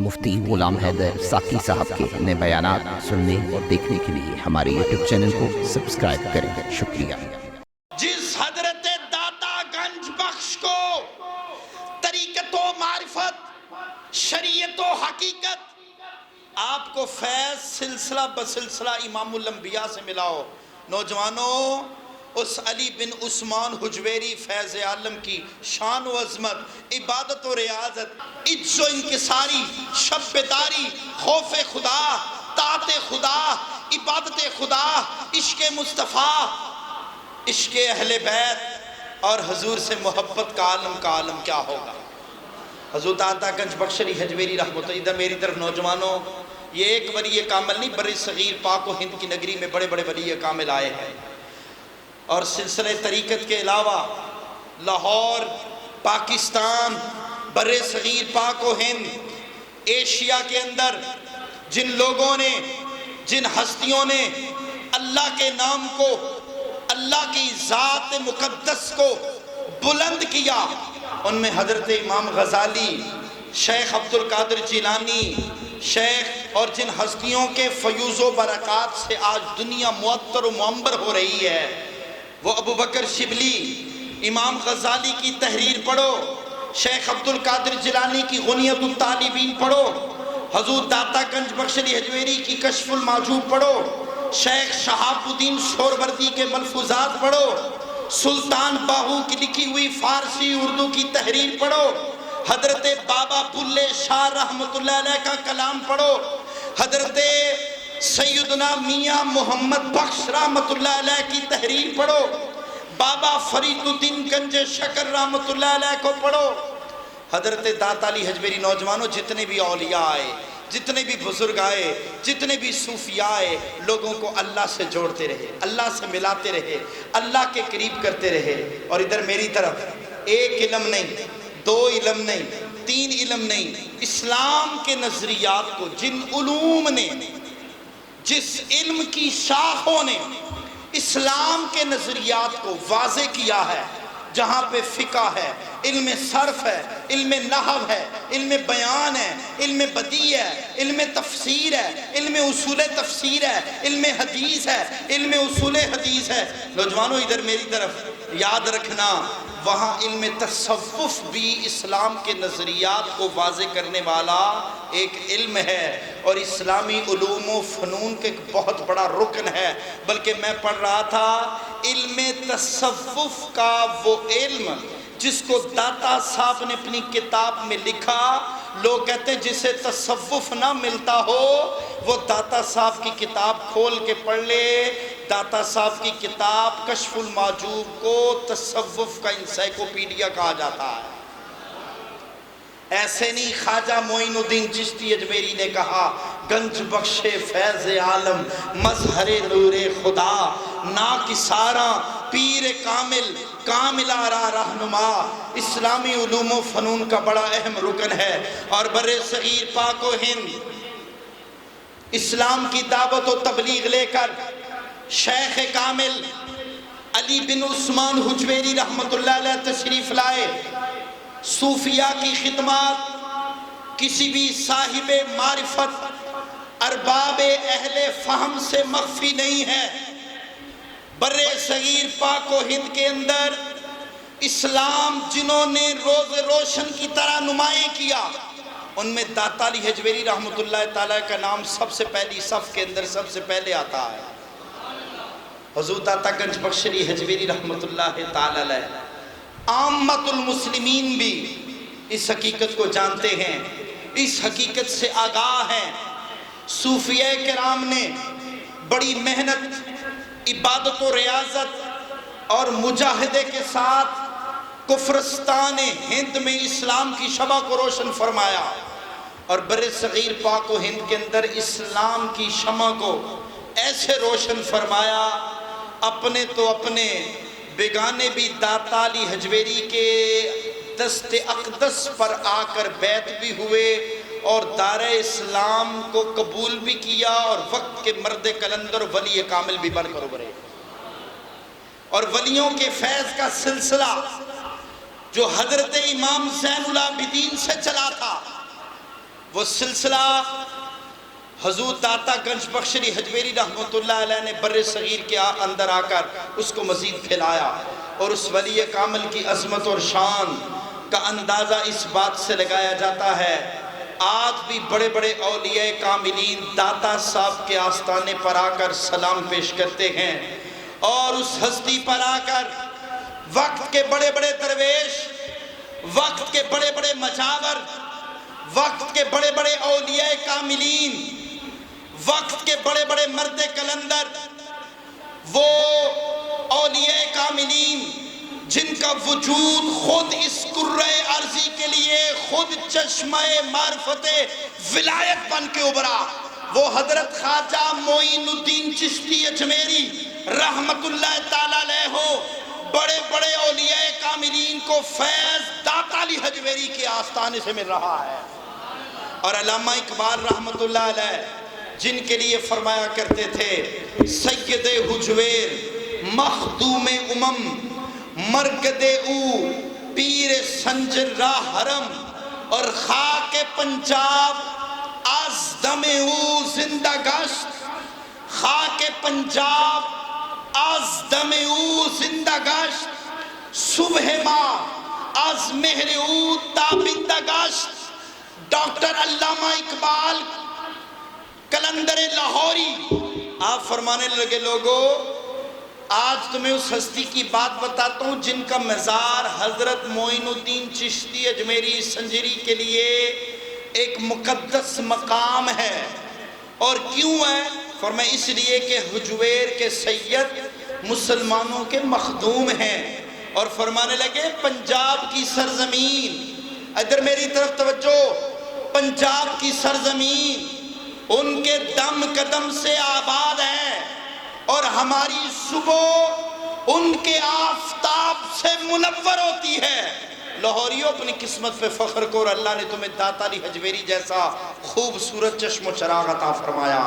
مفتی غلام حیدر ساقی صاحب کے نئے بیانات سننے اور دیکھنے کے لیے ہمارے یوٹیوب چینل کو سبسکرائب کریں۔ شکریہ۔ جس حضرت داتا گنج بخش کو طریقت و معرفت، شریعت و حقیقت، آپ کو فیض سلسلہ بسلسلہ امام الانبیاء سے ملا ہو، نوجوانوں اس علی بن عثمان حجویری فیض عالم کی شان و عظمت، عبادت و ریاضت، عجز و انکساری، شب بیداری، خوف خدا، طاعت خدا، عبادت خدا، عشق مصطفیٰ، عشق اہل بیت اور حضور سے محبت کا عالم کیا ہوگا۔ حضور داتا گنج بخش علی حجویری رحمۃ اللہ، ادھر میری طرف نوجوانوں، یہ ایک ولی کامل نہیں، بر صغیر پاک و ہند کی نگری میں بڑے بڑے ولی کامل آئے ہیں، اور سلسلہ طریقت کے علاوہ لاہور، پاکستان، بر صغیر پاک و ہند، ایشیا کے اندر جن لوگوں نے، جن ہستیوں نے اللہ کے نام کو، اللہ کی ذات مقدس کو بلند کیا، ان میں حضرت امام غزالی، شیخ عبدالقادر جیلانی، شیخ اور جن ہستیوں کے فیوز و برکات سے آج دنیا معطر و معمر ہو رہی ہے، وہ ابو بکر شبلی، امام غزالی کی تحریر پڑھو، شیخ عبدالقادر جیلانی کی غنیت الطالبین پڑھو، حضور داتا گنج بخش علی حجویری کی کشف المعجوب پڑھو، شیخ شہاب الدین سہروردی کے ملفوظات پڑھو، سلطان باہو کی لکھی ہوئی فارسی اردو کی تحریر پڑھو، حضرت بابا بلے شاہ رحمۃ اللہ علیہ کا کلام پڑھو، حضرت سیدنا میاں محمد بخش رحمۃ اللہ علیہ کی تحریر پڑھو، بابا فرید الدین گنج شکر رحمۃ اللہ علیہ کو پڑھو، حضرت داتا علی حجویری۔ نوجوانوں، جتنے بھی اولیاء آئے، جتنے بھی بزرگ آئے، جتنے بھی صوفیاء آئے، لوگوں کو اللہ سے جوڑتے رہے، اللہ سے ملاتے رہے، اللہ کے قریب کرتے رہے۔ اور ادھر میری طرف ایک علم نہیں، دو علم نہیں، تین علم نہیں، اسلام کے نظریات کو، جن علوم نے، جس علم کی شاخوں نے اسلام کے نظریات کو واضح کیا ہے، جہاں پہ فقہ ہے، علم صرف ہے، علم نحو ہے، علم بیان ہے، علم بدیع ہے، علم تفسیر ہے، علم اصول تفسیر ہے، علم حدیث ہے، علم اصول حدیث ہے۔ نوجوانوں ادھر میری طرف یاد رکھنا، وہاں علم تصوف بھی اسلام کے نظریات کو واضح کرنے والا ایک علم ہے، اور اسلامی علوم و فنون کے ایک بہت بڑا رکن ہے۔ بلکہ میں پڑھ رہا تھا، علم تصوف کا وہ علم جس کو داتا صاحب نے اپنی کتاب میں لکھا، لوگ کہتے ہیں جسے تصوف نہ ملتا ہو وہ داتا صاحب کی کتاب کھول کے پڑھ لے۔ داتا صاحب کی کتاب کشف المعجوب کو تصوف کا انسائکلوپیڈیا کہا جاتا ہے۔ ایسے نہیں، خواجہ معین الدین چشتی اجمیری نے کہا، گنج بخش فیض عالم مظہر نور خدا، ناکساراں پیر کامل، کامل آرا رہنما، اسلامی علوم و فنون کا بڑا اہم رکن ہے۔ اور بر صغیر پاک و ہند اسلام کی دعوت و تبلیغ لے کر شیخ کامل علی بن عثمان حجویری رحمۃ اللہ علیہ تشریف لائے۔ صوفیاء کی خدمات کسی بھی صاحب معرفت، ارباب اہل فہم سے مخفی نہیں ہے۔ بر صغیر پاک و ہند کے اندر اسلام جنہوں نے روز روشن کی طرح نمایاں کیا، ان میں داتا علی حجویری رحمۃ اللہ تعالیٰ کا نام سب سے پہلی صف کے اندر سب سے پہلے آتا ہے۔ حضور داتا گنج بخش علی حجویری رحمۃ اللہ تعالیٰ علیہ، عامت المسلمین بھی اس حقیقت کو جانتے ہیں، اس حقیقت سے آگاہ ہیں۔ صوفیاء کرام نے بڑی محنت، عبادت و ریاضت اور مجاہدے کے ساتھ کفرستان ہند میں اسلام کی شمع کو روشن فرمایا، اور بر صغیر پاک و ہند کے اندر اسلام کی شمع کو ایسے روشن فرمایا، اپنے تو اپنے بیگانے بھی داتا علی حجویری کے دست اقدس پر آ کر بیعت بھی ہوئے، اور دار اسلام کو قبول بھی کیا، اور وقت کے مرد کلندر ولی کامل بھی بن کر ابھرے۔ اور ولیوں کے فیض کا سلسلہ جو حضرت امام زین العابدین سے چلا تھا، وہ سلسلہ حضور داتا گنج بخش علی حجویری رحمۃ اللہ علیہ نے بر صغیر کے اندر آ کر اس کو مزید پھیلایا، اور اس ولی کامل کی عظمت اور شان کا اندازہ اس بات سے لگایا جاتا ہے آج بھی بڑے بڑے اولیاء کاملین داتا صاحب کے آستانے پر آ کر سلام پیش کرتے ہیں، اور اس ہستی پر آ کر وقت کے بڑے بڑے درویش، وقت کے بڑے بڑے مجاور، وقت کے بڑے بڑے اولیاء کاملین، وقت کے بڑے بڑے مرد کلندر، وہ اولیاء کاملین جن کا وجود خود اس کرۂ ارضی کے لیے خود چشمہ معرفت ولایت بن کے ابھرا، وہ حضرت خواجہ معین الدین چشتی اجمیری رحمت اللہ تعالیٰ علیہ ہو، بڑے بڑے اولیاء کاملین کو فیض داتا علی حجویری کے آستانے سے مل رہا ہے۔ اور علامہ اقبال رحمت اللہ علیہ جن کے لیے فرمایا کرتے تھے سید حجویر مخدوم مرکد او پیر سنجر راہ حرم، اور خاک پنجاب از دم او زندہ گشت، خاک پنجاب از دم او زندہ گشت، صبح ماہ از مہر او تابندہ گشت۔ ڈاکٹر علامہ اقبال کلندر لاہوری آپ فرمانے لگے لوگو آج تمہیں اس ہستی کی بات بتاتا ہوں جن کا مزار حضرت معین الدین چشتی اجمیری سنجری کے لیے ایک مقدس مقام ہے، اور کیوں ہے؟ فرمایا اس لیے کہ حجویر کے سید مسلمانوں کے مخدوم ہیں، اور فرمانے لگے پنجاب کی سرزمین، ادھر میری طرف توجہ، پنجاب کی سرزمین ان کے دم قدم سے آباد ہے، اور ہماری صبح ان کے آفتاب سے منور ہوتی ہے۔ لاہوریوں اپنی قسمت پہ فخر کو، اور اللہ نے تمہیں داتا علی حجویری جیسا خوبصورت چشم و چراغ عطا فرمایا۔